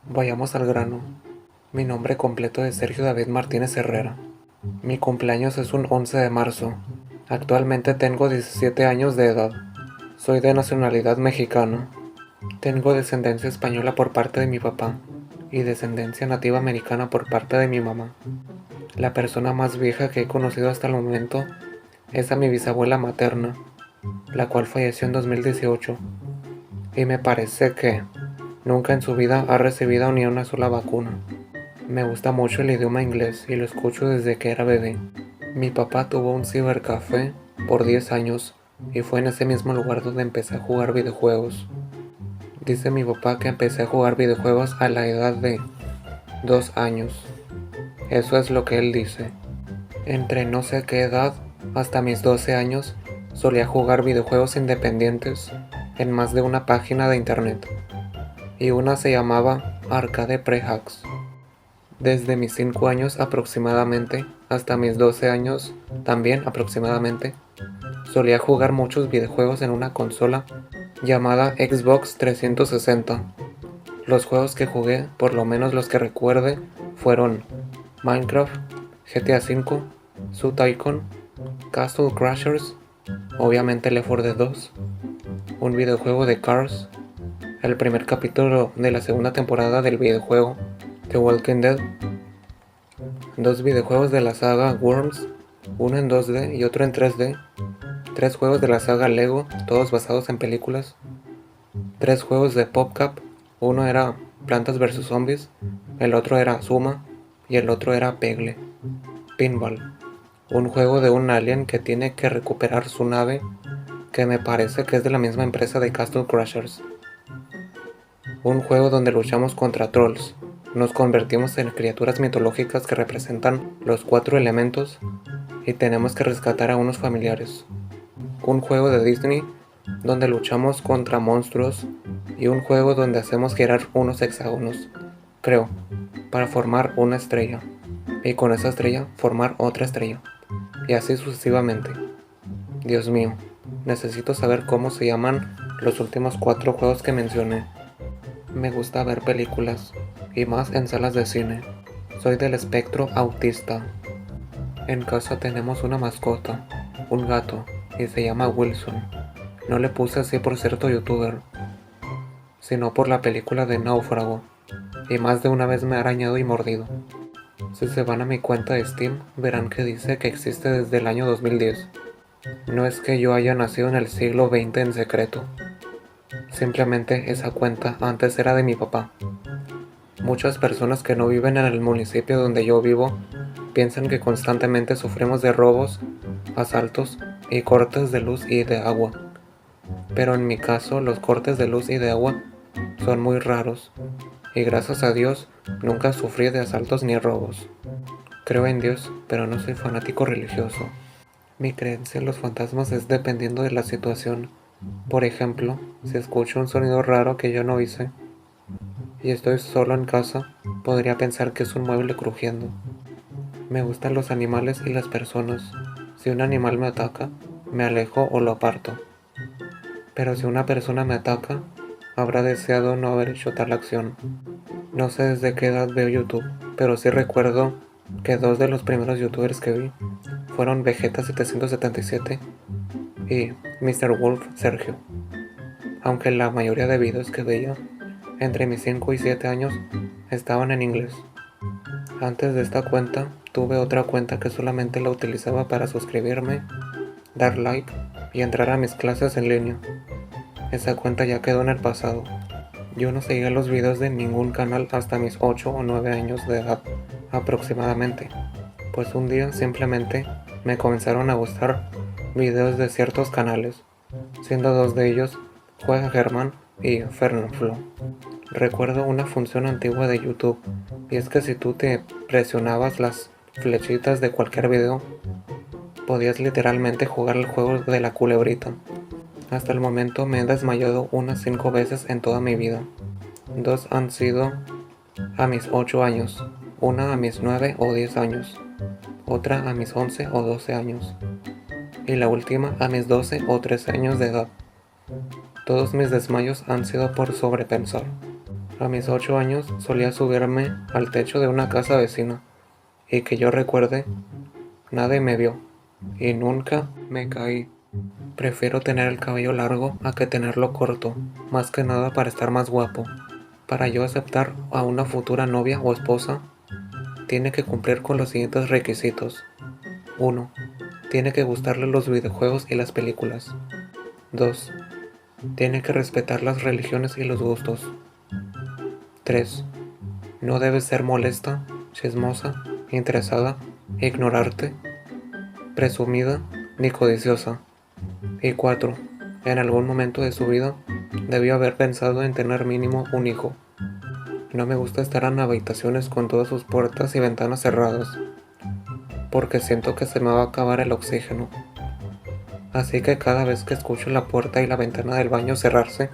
Vayamos al grano. Mi nombre completo es Sergio David Martínez Herrera. Mi cumpleaños es un 11 de marzo. Actualmente tengo 17 años de edad. Soy de nacionalidad mexicana. Tengo descendencia española por parte de mi papá y descendencia nativa americana por parte de mi mamá. La persona más vieja que he conocido hasta el momento es a mi bisabuela materna, la cual falleció en 2018, y me parece que nunca en su vida ha recibido ni una sola vacuna. Me gusta mucho el idioma inglés y lo escucho desde que era bebé. Mi papá tuvo un cibercafé por 10 años y fue en ese mismo lugar donde empecé a jugar videojuegos. Dice mi papá que empecé a jugar videojuegos a la edad de 2 años. Eso es lo que él dice. Entre no sé qué edad hasta mis 12 años solía jugar videojuegos independientes en más de una página de internet, y una se llamaba Arcade Pre-Hacks. Desde mis 5 años aproximadamente hasta mis 12 años también aproximadamente, solía jugar muchos videojuegos en una consola llamada Xbox 360. Los juegos que jugué, por lo menos los que recuerde, fueron Minecraft, GTA V, Zoo Tycoon, Castle Crashers, obviamente Left 4 Dead 2, un videojuego de Cars, el primer capítulo de la segunda temporada del videojuego The Walking Dead, dos videojuegos de la saga Worms, uno en 2D y otro en 3D, tres juegos de la saga Lego, todos basados en películas, tres juegos de PopCap, uno era Plantas vs Zombies, el otro era Zuma y el otro era Pegle. Pinball, un juego de un alien que tiene que recuperar su nave, que me parece que es de la misma empresa de Castle Crashers. Un juego donde luchamos contra trolls, nos convertimos en criaturas mitológicas que representan los 4 elementos y tenemos que rescatar a unos familiares. Un juego de Disney donde luchamos contra monstruos, y un juego donde hacemos girar unos hexágonos, creo, para formar una estrella, y con esa estrella formar otra estrella, y así sucesivamente. Dios mío, necesito saber cómo se llaman los últimos 4 juegos que mencioné. Me gusta ver películas, y más en salas de cine. Soy del espectro autista. En casa tenemos una mascota, un gato, y se llama Wilson. No le puse así por cierto youtuber, sino por la película de Náufrago, y más de una vez me ha arañado y mordido. Si se van a mi cuenta de Steam, verán que dice que existe desde el año 2010. No es que yo haya nacido en el siglo XX en secreto. Simplemente esa cuenta antes era de mi papá. Muchas personas que no viven en el municipio donde yo vivo piensan que constantemente sufrimos de robos, asaltos y cortes de luz y de agua. Pero en mi caso los cortes de luz y de agua son muy raros, y gracias a Dios nunca sufrí de asaltos ni robos. Creo en Dios, pero no soy fanático religioso. Mi creencia en los fantasmas es dependiendo de la situación. Por ejemplo, si escucho un sonido raro que yo no hice y estoy solo en casa, podría pensar que es un mueble crujiendo. Me gustan los animales y las personas. Si un animal me ataca, me alejo o lo aparto. Pero si una persona me ataca, habrá deseado no haber hecho tal acción. No sé desde qué edad veo YouTube, pero sí recuerdo que 2 de los primeros youtubers que vi fueron Vegeta777 y Mr. Wolf Sergio, aunque la mayoría de videos que veía entre mis 5 y 7 años estaban en inglés. Antes de esta cuenta tuve otra cuenta que solamente la utilizaba para suscribirme, dar like y entrar a mis clases en línea. Esa cuenta ya quedó en el pasado. Yo no seguía los videos de ningún canal hasta mis 8 o 9 años de edad aproximadamente, pues un día simplemente me comenzaron a gustar videos de ciertos canales, siendo 2 de ellos Juega Germán y Fernanfloo. Recuerdo una función antigua de YouTube, y es que si tú te presionabas las flechitas de cualquier video, podías literalmente jugar el juego de la culebrita. Hasta el momento me he desmayado unas 5 veces en toda mi vida. 2 han sido a mis 8 años, una a mis 9 o 10 años, otra a mis 11 o 12 años, y la última a mis 12 o 13 años de edad. Todos mis desmayos han sido por sobrepensar. A mis 8 años solía subirme al techo de una casa vecina y que yo recuerde, nadie me vio y nunca me caí. Prefiero tener el cabello largo a que tenerlo corto, más que nada para estar más guapo. Para yo aceptar a una futura novia o esposa, tiene que cumplir con los siguientes requisitos. 1. Tiene que gustarle los videojuegos y las películas. 2. Tiene que respetar las religiones y los gustos. 3. No debe ser molesta, chismosa, interesada, ignorarte, presumida ni codiciosa. Y 4. En algún momento de su vida debió haber pensado en tener mínimo un hijo. No me gusta estar en habitaciones con todas sus puertas y ventanas cerradas, porque siento que se me va a acabar el oxígeno. Así que cada vez que escucho la puerta y la ventana del baño cerrarse,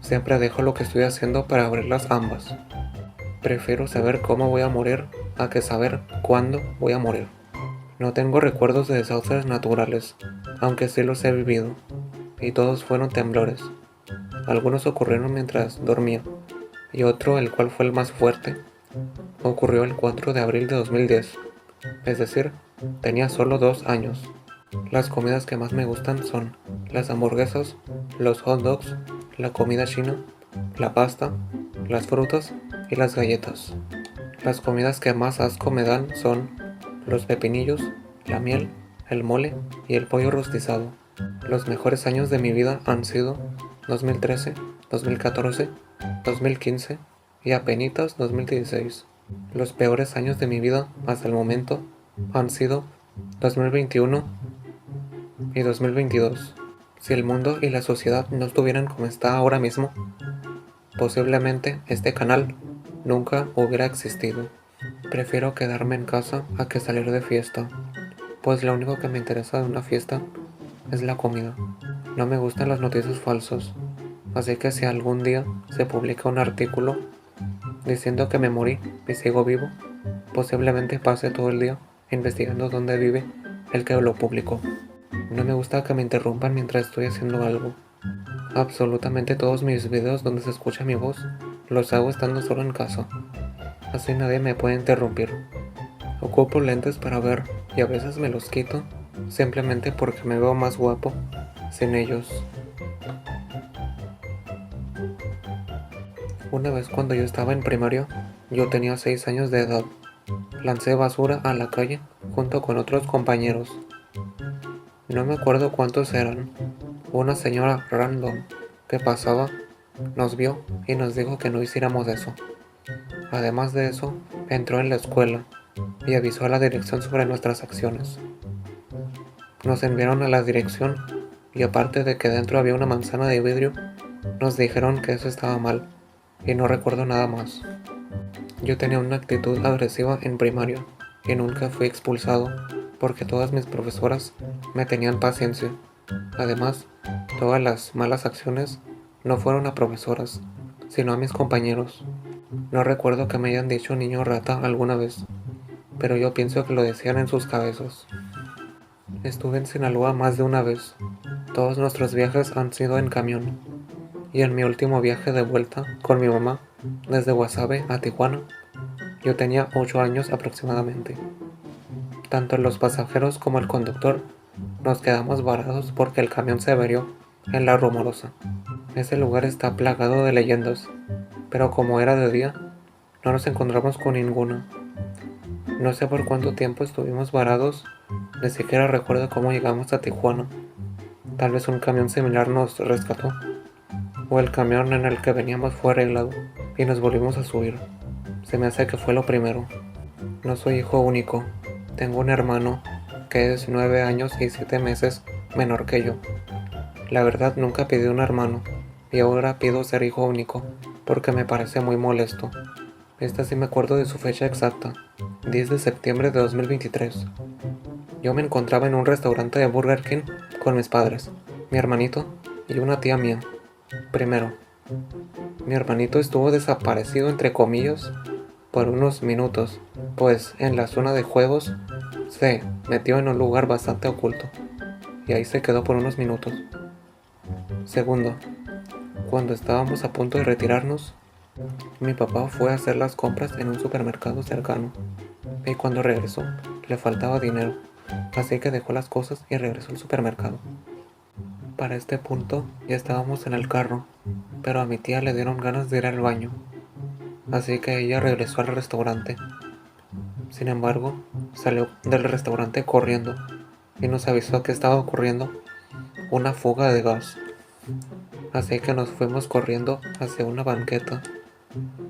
siempre dejo lo que estoy haciendo para abrirlas ambas. Prefiero saber cómo voy a morir a que saber cuándo voy a morir. No tengo recuerdos de desastres naturales, aunque sí los he vivido, y todos fueron temblores. Algunos ocurrieron mientras dormía, y otro, el cual fue el más fuerte, ocurrió el 4 de abril de 2010, es decir, tenía solo 2 años. Las comidas que más me gustan son las hamburguesas, los hot dogs, la comida china, la pasta, las frutas y las galletas. Las comidas que más asco me dan son los pepinillos, la miel, el mole y el pollo rostizado. Los mejores años de mi vida han sido 2013, 2014, 2015 y apenitas 2016. Los peores años de mi vida hasta el momento han sido 2021 y 2022. Si el mundo y la sociedad no estuvieran como está ahora mismo, posiblemente este canal nunca hubiera existido. Prefiero quedarme en casa a que salir de fiesta, pues lo único que me interesa de una fiesta es la comida. No me gustan las noticias falsas, así que si algún día se publica un artículo diciendo que me morí y sigo vivo, posiblemente pase todo el día investigando dónde vive el que lo publicó. No me gusta que me interrumpan mientras estoy haciendo algo. Absolutamente todos mis videos donde se escucha mi voz los hago estando solo en casa, así nadie me puede interrumpir. Ocupo lentes para ver y a veces me los quito simplemente porque me veo más guapo sin ellos. Una vez cuando yo estaba en primaria, yo tenía 6 años de edad. Lancé basura a la calle junto con otros compañeros. No me acuerdo cuántos eran. Una señora random que pasaba nos vio y nos dijo que no hiciéramos eso. Además de eso, entró en la escuela y avisó a la dirección sobre nuestras acciones. Nos enviaron a la dirección y aparte de que dentro había una manzana de vidrio, nos dijeron que eso estaba mal y no recuerdo nada más. Yo tenía una actitud agresiva en primaria y nunca fui expulsado porque todas mis profesoras me tenían paciencia. Además, todas las malas acciones no fueron a profesoras, sino a mis compañeros. No recuerdo que me hayan dicho niño rata alguna vez, pero yo pienso que lo decían en sus cabezas. Estuve en Sinaloa más de una vez. Todos nuestros viajes han sido en camión. Y en mi último viaje de vuelta con mi mamá, desde Guasave a Tijuana, yo tenía 8 años aproximadamente. Tanto los pasajeros como el conductor nos quedamos varados porque el camión se averió en La Rumorosa. Ese lugar está plagado de leyendas, pero como era de día, no nos encontramos con ninguna. No sé por cuánto tiempo estuvimos varados, ni siquiera recuerdo cómo llegamos a Tijuana. Tal vez un camión similar nos rescató, o el camión en el que veníamos fue arreglado y nos volvimos a subir. Se me hace que fue lo primero. No soy hijo único. Tengo un hermano que es 9 años y 7 meses menor que yo. La verdad nunca pedí un hermano y ahora pido ser hijo único porque me parece muy molesto. Esta sí me acuerdo de su fecha exacta, 10 de septiembre de 2023. Yo me encontraba en un restaurante de Burger King con mis padres, mi hermanito y una tía mía. Primero, mi hermanito estuvo desaparecido entre comillas por unos minutos, pues en la zona de juegos se metió en un lugar bastante oculto y ahí se quedó por unos minutos. Segundo, cuando estábamos a punto de retirarnos, Mi papá fue a hacer las compras en un supermercado cercano y cuando regresó le faltaba dinero, así que dejó las cosas y regresó al supermercado. Para este punto ya estábamos en el carro, pero a mi tía le dieron ganas de ir al baño, así que ella regresó al restaurante. Sin embargo, salió del restaurante corriendo y nos avisó que estaba ocurriendo una fuga de gas. Así que nos fuimos corriendo hacia una banqueta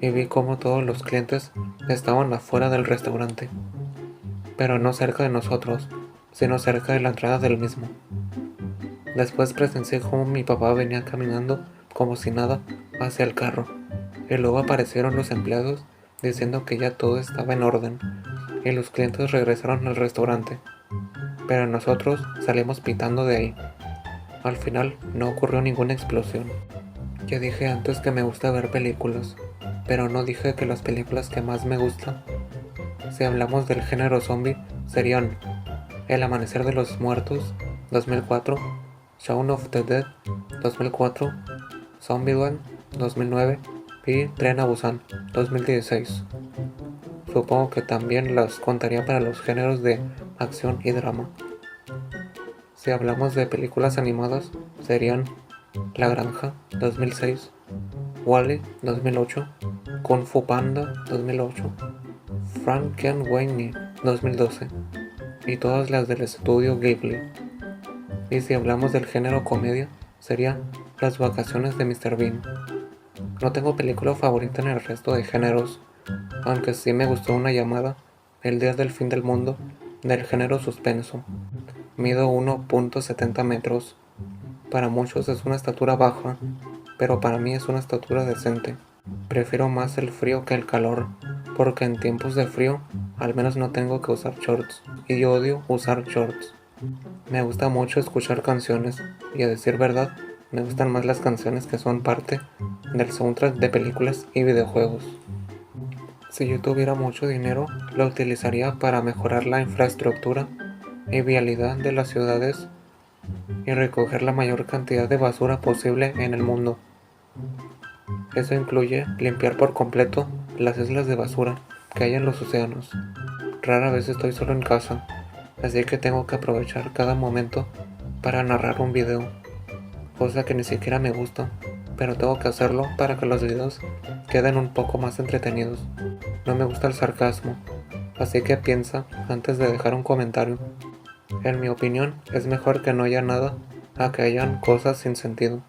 y vi cómo todos los clientes estaban afuera del restaurante, pero no cerca de nosotros, sino cerca de la entrada del mismo. Después presencié cómo mi papá venía caminando como si nada hacia el carro, y luego aparecieron los empleados diciendo que ya todo estaba en orden, y los clientes regresaron al restaurante, pero nosotros salimos pitando de ahí. Al final no ocurrió ninguna explosión. Ya dije antes que me gusta ver películas, pero no dije que las películas que más me gustan, si hablamos del género zombie, serían El Amanecer de los Muertos, 2004, Shaun of the Dead, 2004, Zombieland, 2009 y Tren a Busan, 2016. Supongo que también las contaría para los géneros de acción y drama. Si hablamos de películas animadas, serían La Granja, 2006, Wall-E, 2008, Kung Fu Panda, 2008, Frankenweenie, 2012, y todas las del estudio Ghibli. Y si hablamos del género comedia, sería Las Vacaciones de Mr. Bean. No tengo película favorita en el resto de géneros, aunque sí me gustó una llamada El Día del Fin del Mundo, del género suspenso. Mido 1.70 metros. Para muchos es una estatura baja, pero para mí es una estatura decente. Prefiero más el frío que el calor, porque en tiempos de frío al menos no tengo que usar shorts, y odio usar shorts. Me gusta mucho escuchar canciones, y a decir verdad, me gustan más las canciones que son parte del soundtrack de películas y videojuegos. Si yo tuviera mucho dinero, lo utilizaría para mejorar la infraestructura y vialidad de las ciudades y recoger la mayor cantidad de basura posible en el mundo. Eso incluye limpiar por completo las islas de basura que hay en los océanos. Rara vez estoy solo en casa, así que tengo que aprovechar cada momento para narrar un video, cosa que ni siquiera me gusta, pero tengo que hacerlo para que los videos queden un poco más entretenidos. No me gusta el sarcasmo, así que piensa antes de dejar un comentario. En mi opinión, es mejor que no haya nada a que hayan cosas sin sentido.